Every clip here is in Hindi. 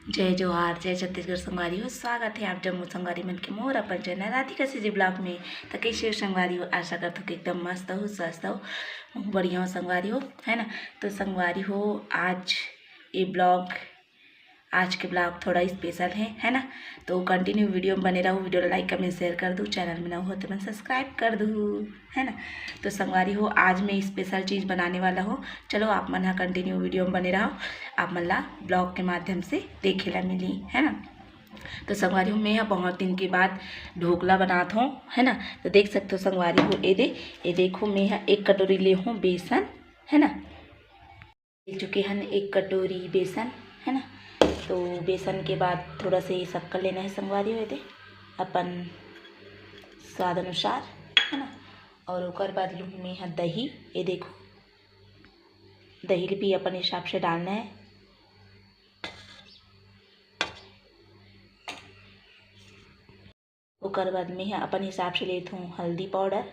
जय जोहार जय छत्तीसगढ़ संगवारी हो। स्वागत है आप जम्मू संगवारी मन के मोर अपन चैनल राधिका जी ब्लॉग में। तो कैसे हो संगवारी हो? आशा करता हूँ कि एकदम मस्त हो, स्वस्थ हो, बढ़िया हो संगवारी हो, है ना। तो संगवारी हो आज के ब्लॉग थोड़ा स्पेशल है ना। तो कंटिन्यू वीडियो में बने रहो, वीडियो लाइक कमेंट शेयर कर दूँ, चैनल में ना हो तो मैं सब्सक्राइब कर दूँ, है ना। तो संगवारी हो आज मैं स्पेशल चीज़ बनाने वाला हूँ। चलो आप मन हाँ कंटिन्यू वीडियो में बने रहो, आप मन ला ब्लॉग के माध्यम से देखे ला मिली, है ना। तो संगवारी हो मैं बहुत दिन के बाद ढोकला बनाता हूँ, है ना। तो देख सकते हो संगवारी हो ये देखो मैं यहाँ 1 कटोरी ले हूँ बेसन, है ना। ले चुके हैं 1 कटोरी बेसन, है ना। तो बेसन के बाद थोड़ा सा ये शक्कर लेना है संगवारी हो, दे अपन स्वाद अनुसार, है ना। और उसके बाद लूँ मैं यहाँ दही, ये देखो दही भी अपन हिसाब से डालना है। उसके बाद मैं यहाँ अपन हिसाब से लेती हूँ हल्दी पाउडर,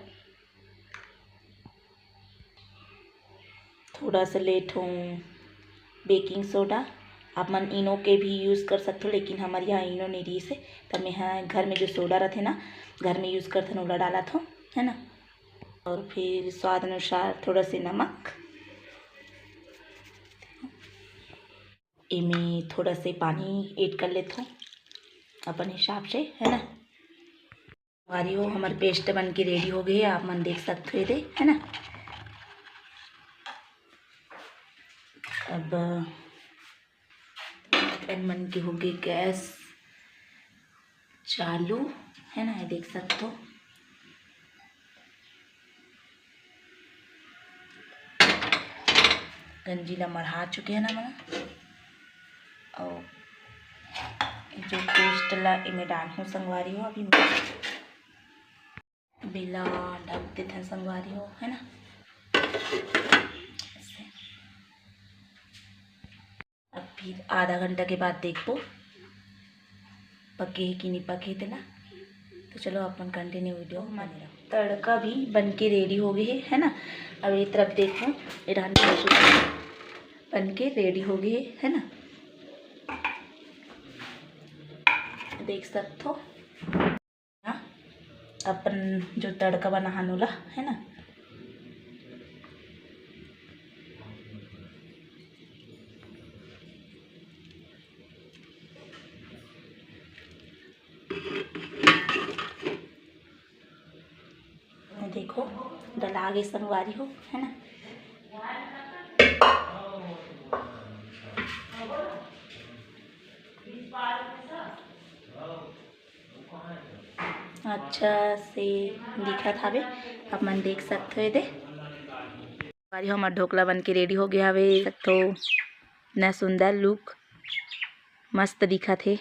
थोड़ा सा लेती हूँ बेकिंग सोडा। आप मन इनो के भी यूज़ कर सकते हो, लेकिन हमारे यहाँ इनो नहीं रही से, तब मैं यहाँ घर में जो सोडा रहते ना घर में यूज़ करते ना वो डाला था, है ना। और फिर स्वाद अनुसार थोड़ा से नमक, इनमें थोड़ा से पानी ऐड कर लेता हूँ अपन हिसाब से, है ना। हमारी हो हमारे पेस्ट बन के रेडी हो गई है, आप मन देख सकते हो ये, है ना। अब पैन बन के हो गई गैस चालू, है ना। ये देख सकते हो गंजीला मढ़ा चुके हैं ना मैंने। और जो पेस्ट ला इनमें डाल हूँ संगवारी हो, अभी बिला ढक देते हैं संगवारी हो, है ना। अब फिर आधा घंटा के बाद देखो पके कि नहीं पके थे ना। तो चलो अपन कंटिन्यू वीडियो माने रहो। तड़का भी बन के रेडी हो गई है ना। अब ये तरफ देखो ईरानी मशरूम बन के रेडी हो गई है ना, देख सकते हो। अपन जो तड़का बना हनुला, है ना। देखो डला आगे संगवारी हो, है ना। अच्छा से दिखा था वे, आप मन देख सकते हो। दे हमारा ढोकला बन के रेडी हो गया हवे, सकते हो ना। सुंदर लुक मस्त दिखा थे।